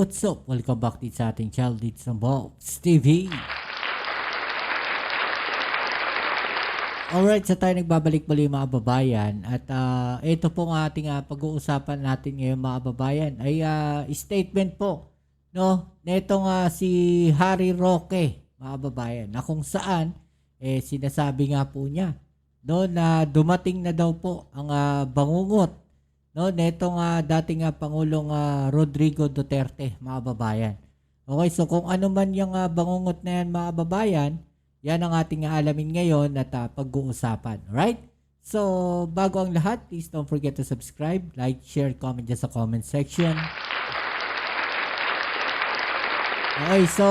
what's up? Welcome back dito sa ating channel dito sa Bobs TV. Alright, sa tayo nagbabalik muli mga babayan. At ito po ang ating pag-uusapan natin ngayon mga babayan ay statement po, no? Netong si Harry Roque mga babayan, na kung saan sinasabi nga po niya, no, na dumating na daw po ang bangungot, no, netong dating Pangulong Rodrigo Duterte mga babayan. Okay, so kung ano man yung bangungot na yan mga babayan, yan ang ating alamin ngayon at pag-uusapan. Right? So, bago ang lahat, please don't forget to subscribe, like, share, comment dyan sa comment section. Okay, so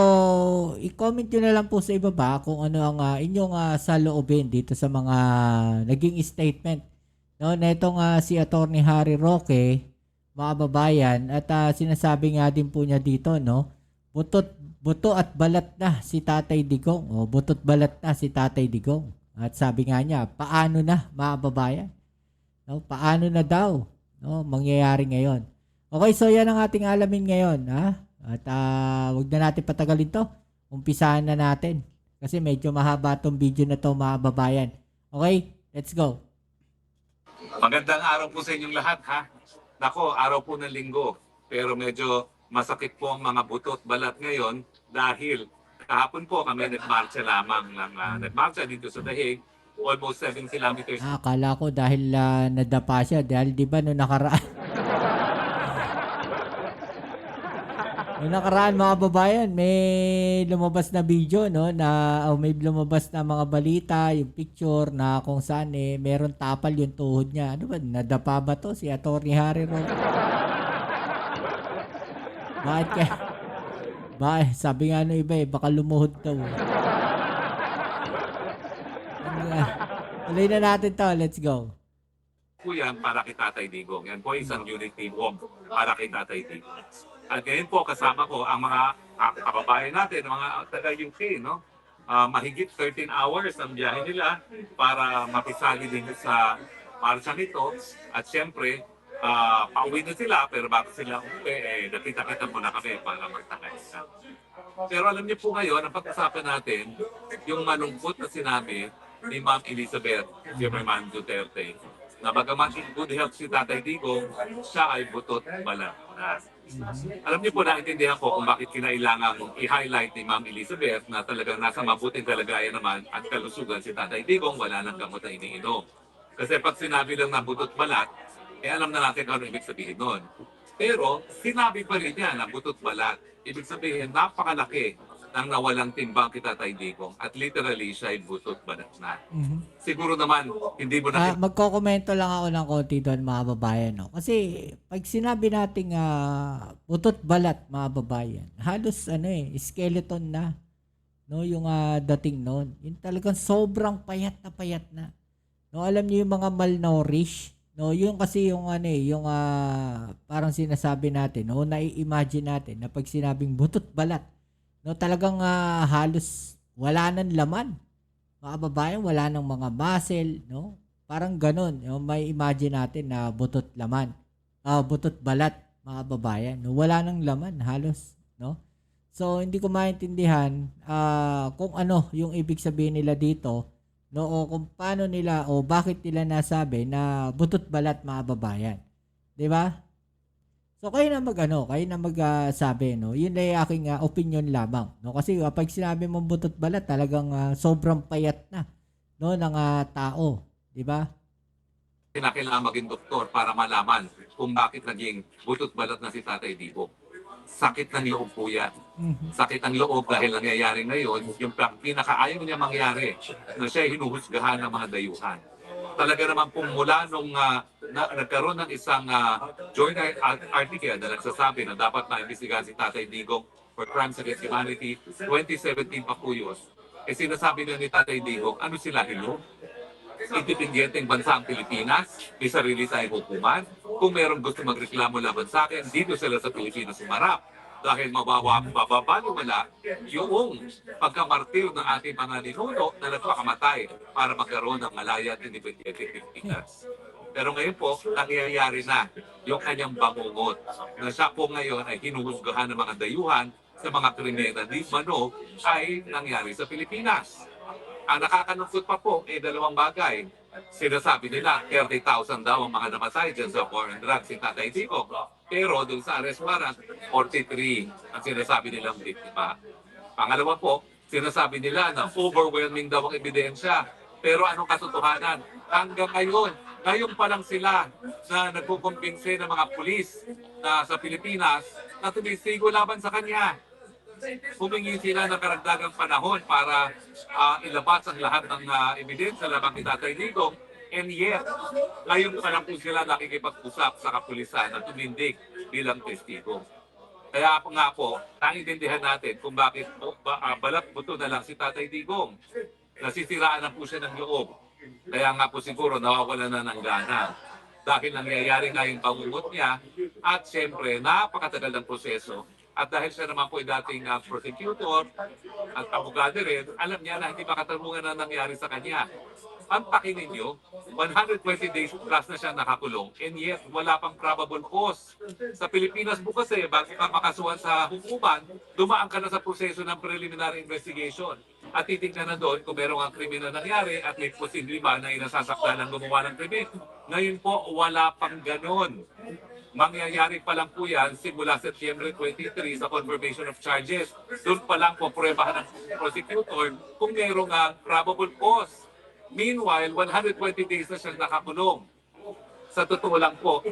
i-comment nyo na lang po sa ibaba kung ano ang inyong saloobin dito sa mga naging statement, no, netong si Attorney Harry Roque mga babayan. At sinasabi nga din po niya dito, no, buto at balat na si Tatay Digong. O, butot balat na si Tatay Digong. At sabi nga niya, paano na mga babayan? No, paano na daw, no, mangyayari ngayon? Okay, so yan ang ating alamin ngayon, ha? At wag na natin patagalin to. Umpisahan na natin kasi medyo mahaba tong video na to mga babayan. Okay, let's go. Magandang araw po sa inyong lahat, ha? Nako, araw po ng linggo. Pero medyo masakit po ang mga butot balat ngayon dahil kahapon po kami nagmarcha lamang nagmarcha dito sa Dahig, almost 7 kilometers. Akala ko dahil nadapa siya dahil di ba no nakaraan Noong nakaraan mga babayan, may lumabas na video, no, na may lumabas na mga balita, yung picture na kung saan meron tapal yung tuhod niya. Ano ba, nadapa ba to si Attorney Harry Roque? Bakit kaya? Sabi nga no iba baka lumuhod daw. Tuloy na natin to, let's go. Po yan para kay Tatay Digong. Yan po isang unity walk para kay Tatay Digong. At ngayon po kasama ko ang mga kababayan natin, mga taga-UK, no? Mahigit 13 hours ang biyahe nila para mapisali din sa marcha nito. At syempre, pauwi na sila, pero bago sila umuwi, nakita-kita muna kami para magtakay. Pero alam niyo po ngayon, ang pag-usapan natin, yung malungkot na sinabi ni Ma'am Elizabeth Zimmerman Duterte, na bagamat in good health si Tatay Digong, siya ay butot balat na. Alam niyo po, naintindihan ko kung bakit kinailangan i-highlight ni Ma'am Elizabeth na talagang nasa mabuting kalagayan naman at kalusugan si Tatay Digong, wala nang gamot na iniinom. Kasi pag sinabi lang na butot balat, alam na natin ano ibig sabihin nun. Pero sinabi pa rin niya na butot balat, ibig sabihin napakalaki ng nawalang timbang kay Tatay Digong at literally siya ay butot balat na. Siguro naman, hindi mo na... Magkokomento lang ako ng konti doon mga babayan. No? Kasi pag sinabi nating butot balat mga babayan, halos skeleton na, no, yung dating noon. Yung talagang sobrang payat na. No, alam niyo yung mga malnourished, no, yung kasi yung yung parang sinasabi natin, no, nai-imagine natin na pag sinabing butot balat, no, talagang halos wala nang laman. Mga babayan, wala nang mga muscle, no? Parang ganun. No? May imagine natin na butot laman. Butot balat, mga babayan. No? Wala nang laman, halos, no? So, hindi ko maintindihan kung ano yung ibig sabihin nila dito, no? O kung paano nila, o bakit nila nasabi na butot balat, mga babayan. 'Di ba? So kayo na magsabi, no. Yun ay aking opinion lamang, no. Kasi pag sinabi mong butot balat, talagang sobrang payat na, no, ng tao, 'di ba? Kailangan maging doktor para malaman kung bakit naging butot balat na si Tatay Digong. Sakit ng loob po yan. Sakit ng loob dahil nangyayari ngayon, yung pinakaayaw niya mangyari, na siya hinuhusgahan ng mga dayuhan. Talaga naman pong mula nung nagkaroon ng isang journal article na nagsasabi na dapat na-imbestigahan si Tatay Digong for crimes against humanity, 2017 pa po yun. Sinasabi na ni Tatay Digong, ano sila, hilo? Independenteng bansa ang Pilipinas, may sarili tayong hukuman. Kung meron gusto magreklamo laban sa akin, dito sila sa Pilipinas sumarap. Dahil mababaliwala yung pagkamartir ng ating mga ninuno na nagpakamatay para magkaroon ng malaya at independenteng Pilipinas. Pero ngayon po, nangyayari na yung kanyang bangungot na siya po ngayon ay hinuhusgahan ng mga dayuhan sa mga krimen na di mano ay nangyari sa Pilipinas. Ang nakakalungkot pa po ay dalawang bagay. Sinasabi nila 30,000 daw ang mga namatay dyan sa war and drugs in Tatay Digong. Pero dun sa arrest warrant, 43 ang sinasabi nilang biktima. Pangalawa po, sinasabi nila na overwhelming daw ang ebidensya. Pero anong katotohanan? Hanggang ngayon pa lang sila na nagkukumbinse ng mga pulis na sa Pilipinas na tumisigo laban sa kanya. Humingi sila ng karagdagang panahon para ilabas ang lahat ng ebidensya laban kay Tatay Digong. And yet, ngayon pa lang po sila nakikipag-usap sa kapulisan na tumindig bilang testigo. Kaya nga po, naiintindihan natin kung bakit balat buto na lang si Tatay Digong. Nasisiraan na po siya ng loob. Kaya nga po siguro nawawala na ng gana. Dahil nangyayari nga yung pangungot niya at siyempre napakatagal ng proseso. At dahil siya naman po ay dating prosecutor at abogado rin, alam niya na hindi makatarungan na nangyari sa kanya. Pampakin ninyo, 120 days plus na siya nakakulong and yet wala pang probable cause. Sa Pilipinas po kasi, bago ka makasuhan sa hukuman, dumaan ka na sa proseso ng preliminary investigation. At titignan na doon kung merong ang krimen na nangyari at may posible ba na inasasaktan ng gumawa ng krimen. Ngayon po, wala pang ganon. Mangyayari pa lang po yan simula September 23 sa confirmation of charges. Doon pa lang po pruebahan ng prosecutor kung mayroong probable cause. Meanwhile, 120 days na siyang nakakulong. Sa totoo lang po,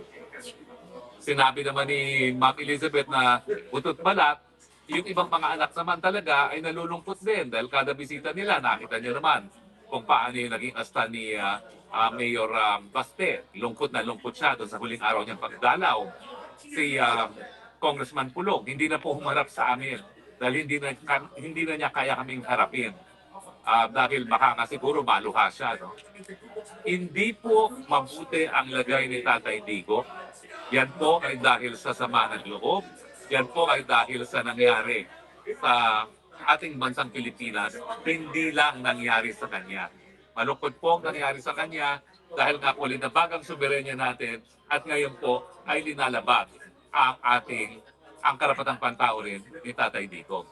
sinabi naman ni Ma'am Elizabeth na butot balat, yung ibang mga anak naman talaga ay nalulungkot din dahil kada bisita nila, nakita niyo naman kung paano yung naging asta ni Mayor Baste. Lungkot na lungkot siya doon sa huling araw niyang pagdalaw. Si Congressman Pulong, hindi na po humarap sa amin dahil hindi na niya kaya kaming harapin. Dahil baka nga siguro maluha siya. No? Hindi po mabuti ang lagay ni Tatay Digo. Yan po ay dahil sa sama ng loob. Yan po ay dahil sa nangyari sa ating bansang Pilipinas, hindi lang nangyari sa kanya. Malungkot po ang nangyari sa kanya dahil nga po linabagang soberenya natin at ngayon po ay linalabag ang karapatang pantao rin ni Tatay Digo.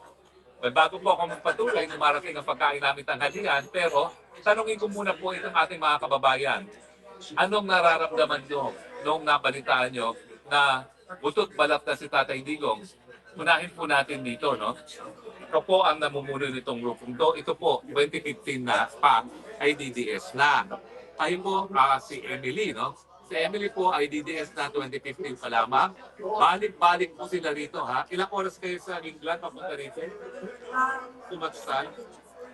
Well, bago po ako magpatuloy, dumarating ang pagkain namin tanghalian, pero tanungin ko muna po itong ating mga kababayan. Anong nararamdaman nyo nung nabalitaan nyo na butot balat na si Tatay Digong? Unahin po natin dito, no? Ito po ang namumuno nitong grupong to. Ito po, 2015 na pa, ay DDS na. Tayo po, si Emily, no? Si Emily po ay DDS na 2015 pa lamang. Balik-balik po sila rito, ha? Ilang oras kayo sa England papunta rito? Sumatsal?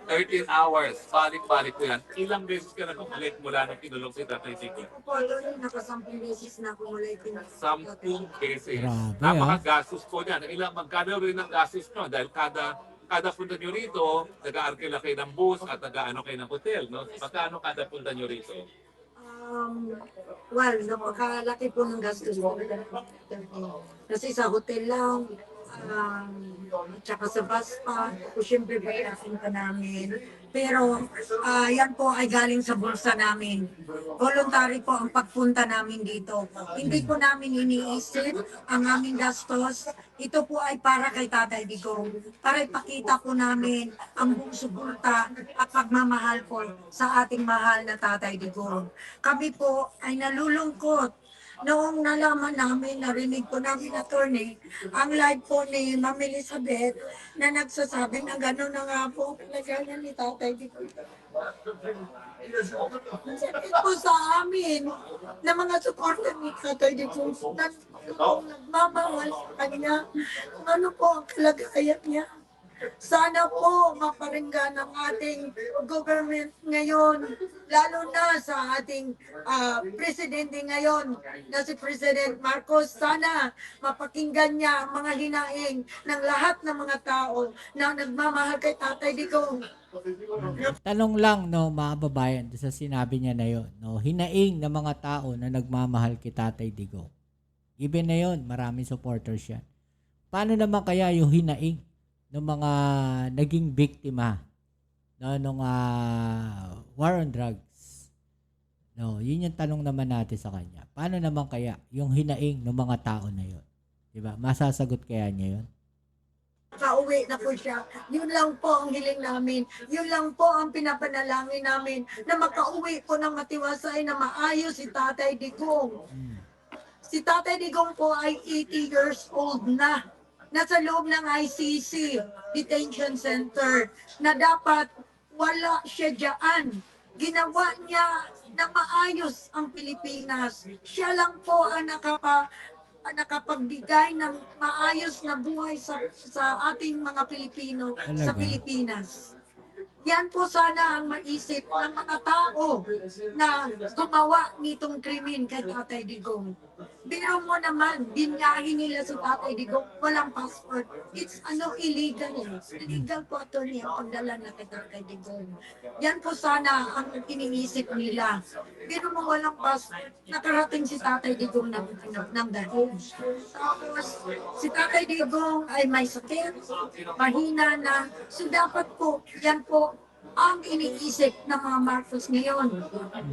13 hours. Balik-balik po yan. Ilang beses ka na bumalik mula nung kinulong si Tatay Digong? Po, doon nakasampung beses na ako mula 10 beses. Grabe, Napakagastos po niyan. Magkano rin ang gastos nyo? Dahil kada punta nyo rito, nag-aarkila kayo ng bus at nag-ano kayo ng hotel. No? Magkano kada punta nyo rito? Well, napakalaki po ng gastos po. Kasi sa hotel lang, tsaka sa bus pa, siyempre bayasin pa namin. Pero yan po ay galing sa bulsa namin. Voluntary po ang pagpunta namin dito. Hindi po namin iniisip ang aming gastos. Ito po ay para kay Tatay Digong. Para ipakita po namin ang buong suporta at pagmamahal po sa ating mahal na Tatay Digong. Kami po ay nalulungkot noong nalaman namin, narinig po namin, attorney, ang live po ni Ma'am Elizabeth na nagsasabi na gano'n na nga po pinagalan ni Tatay Digong. Sabi po sa amin na mga supporter ni Tatay Digong na nagmamahal sa kanya kung ano po ang kalagayan niya. Sana po maparinggan ang ating government ngayon, lalo na sa ating presidente ngayon na si President Marcos. Sana mapakinggan niya ang mga hinaing ng lahat ng mga tao na nagmamahal kay Tatay Digong. Tanong lang, no, mga babayan, sa sinabi niya na yon, no, hinaing ng mga tao na nagmamahal kay Tatay Digong. Even na yon, maraming supporters yan. Paano naman kaya yung hinaing ng mga naging biktima, no, nung war on drugs? No, yun yung tanong naman natin sa kanya. Paano naman kaya yung hinaing ng mga tao na yun? 'Di ba? Masasagot kaya niya yun? Pauwi na po siya. Yun lang po ang hiling namin. Yun lang po ang pinapanalangin namin na makauwi po ng matiwasay na maayos si Tatay Digong. Hmm. Si Tatay Digong po ay 80 years old na. Nasa loob ng ICC, Detention Center, na dapat wala siya dyan. Ginawa niya na maayos ang Pilipinas. Siya lang po ang nakapagbigay ng maayos na buhay sa ating mga Pilipino sa Talaga? Pilipinas. Yan po sana ang maisip ng mga tao na gumawa nitong krimen kay Tatay Digong. Biro mo naman, binyahin nila si Tatay Digong, walang passport. It's illegal. Illegal po ito niya ang pagdala na kay Tatay Digong. Yan po sana ang iniisip nila. Biro mo walang passport, nakarating si Tatay Digong ng dahil. Tapos, si Tatay Digong ay may sakit, mahina na. So dapat po, yan po ang iniisip ng mga Marcos ngayon.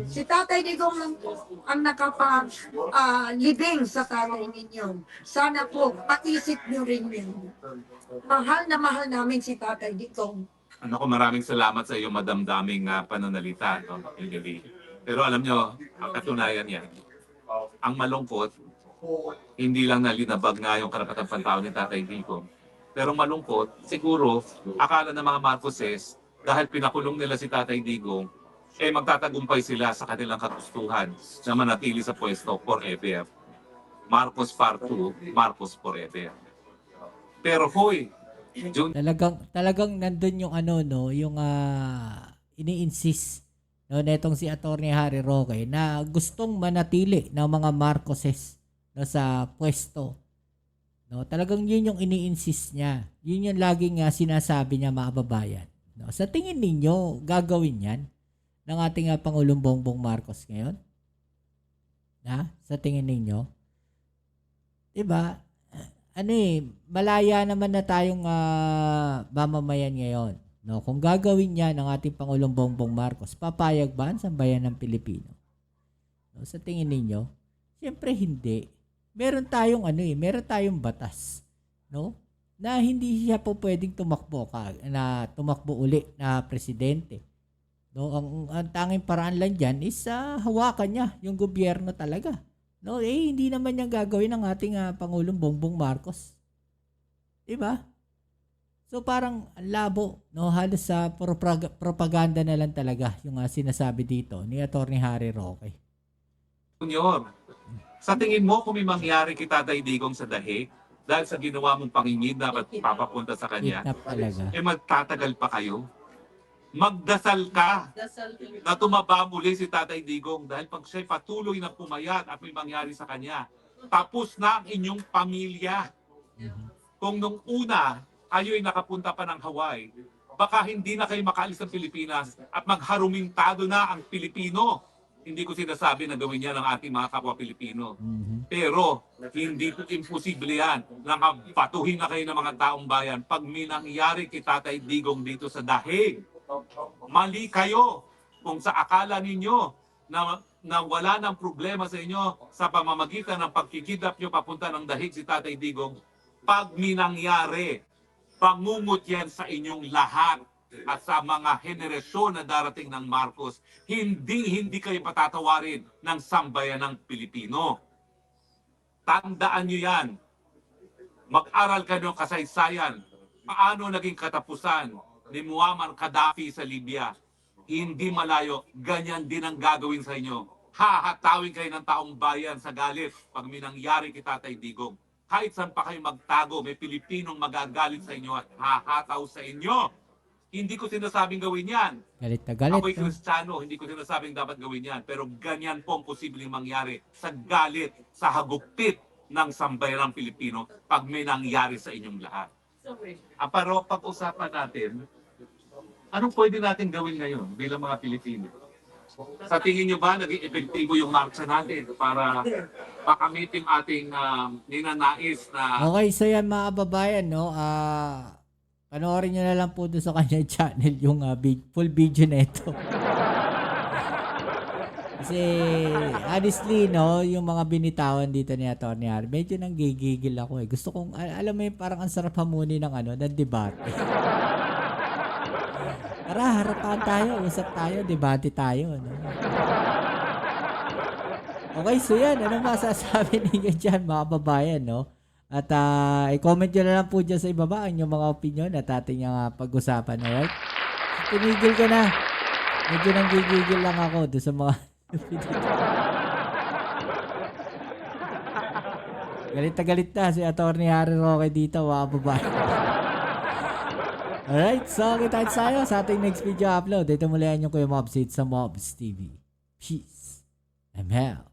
Si Tatay Digong lang po ang nakapalibing sa tatay ninyo. Sana po, maisip niyo rin yun. Mahal na mahal namin si Tatay Digong. Ano ko, maraming salamat sa iyo, madamdaming pananalita, no, Emily. Pero alam nyo, ang katunayan yan, ang malungkot, hindi lang nalinabag nga yung karapatang pantao ni Tatay Digong. Pero malungkot, siguro, akala ng mga Marcoses, dahil pinakulong nila si Tatay Digong, magtatagumpay sila sa kanilang kagustuhan na manatili sa pwesto forever. Marcos Part 2, Marcos forever. Pero hoy, Talagang nandun yung ano no, yung ini-insist no netong si Attorney Harry Roque na gustong manatili ng mga Marcoses no sa pwesto. No, talagang yun yung ini-insist niya. Yun yung laging sinasabi niya, mga babayan. No, sa tingin ninyo, gagawin yan ng ating Pangulong Bongbong Marcos ngayon? Sa tingin ninyo? 'Di ba? Malaya naman na tayong mamamayan ngayon. No, kung gagawin niya ng ating Pangulong Bongbong Marcos, papayag ba ang sambayan ng Pilipino? No, sa tingin ninyo? Siyempre hindi. Meron tayong batas, no? Na hindi siya po pwedeng tumakbo uli na presidente. No, ang tanging paraan lang diyan is hawakan niya yung gobyerno talaga. No, hindi naman niya gagawin ng ating Pangulong Bongbong Marcos. 'Di ba? So parang ang labo, no, halos sa propaganda na lang talaga yung sinasabi dito ni Attorney Harry Roque. Junior, sa tingin mo kung may mangyari kay Tatay Digong sa dahig, dahil sa ginawa mong pangingid na papapunta sa kanya, Kidnap talaga. magtatagal pa kayo? Magdasal ka na tumaba muli si Tatay Digong dahil pag siya'y patuloy na pumayat at may mangyari sa kanya, tapos na ang inyong pamilya. Kung nung una, kayo'y nakapunta pa ng Hawaii, baka hindi na kayo makaalis ng Pilipinas at magharumintado na ang Pilipino. Hindi ko sinasabi na gawin yan ng ating mga kapwa Pilipino. Pero hindi po imposible yan. Nakapatuhin na kayo ng mga taong bayan pag may nangyari kay Tatay Digong dito sa dahig. Mali kayo kung sa akala ninyo na wala ng problema sa inyo sa pamamagitan ng pagkikidnap nyo papunta ng dahig si Tatay Digong. Pag may nangyari, pangungot yan sa inyong lahat at sa mga henerasyon na darating ng Marcos, hindi kayo patatawarin ng sambayan ng Pilipino. Tandaan nyo yan. Mag-aral kayo ng kasaysayan. Paano naging katapusan ni Muammar Gaddafi sa Libya? Hindi malayo, ganyan din ang gagawin sa inyo. Hahatawin kayo ng taong bayan sa galit pag may nangyari kay Tatay Digong. Kahit saan pa kayo magtago, may Pilipinong magagalit sa inyo at hahataw sa inyo. Hindi ko sinasabing gawin yan. Galit na galit. Ako'y Kristiyano, hindi ko sinasabing dapat gawin yan. Pero ganyan po ang posibleng mangyari sa galit, sa hagupit ng sambayanang Pilipino pag may nangyari sa inyong lahat. Pero pag-usapan natin, anong pwede natin gawin ngayon bilang mga Pilipino? Sa tingin nyo ba naging epektibo yung marcha natin para makamit yung ating ninanais na... Okay, so yan mga kababayan, no? Panoorin nyo na lang po doon sa kanyang channel yung full video na ito. Kasi honestly, no, yung mga binitawan dito ni Atty. Harry, medyo nanggigigil ako eh. Gusto kong, alam mo yung parang ang sarap hamunin ng ng debate. Tara, harapan tayo, usap tayo, debate tayo. No? Okay, so yan. Ano masasabi ninyo dyan, mga babayan, no? At i-comment nyo na lang po dyan sa ibaba ang inyong mga opinion at ating pag-usapan, alright? Tumigil ka na. Medyo nanggigigil lang ako doon sa mga galit na galit na si Atty. Harry Roque dito, mga babayan. Alright, so kita tayo sa ating next video upload. Ito muli ang inyong Kuya Mobs sa Mobs TV. Peace. I'm out.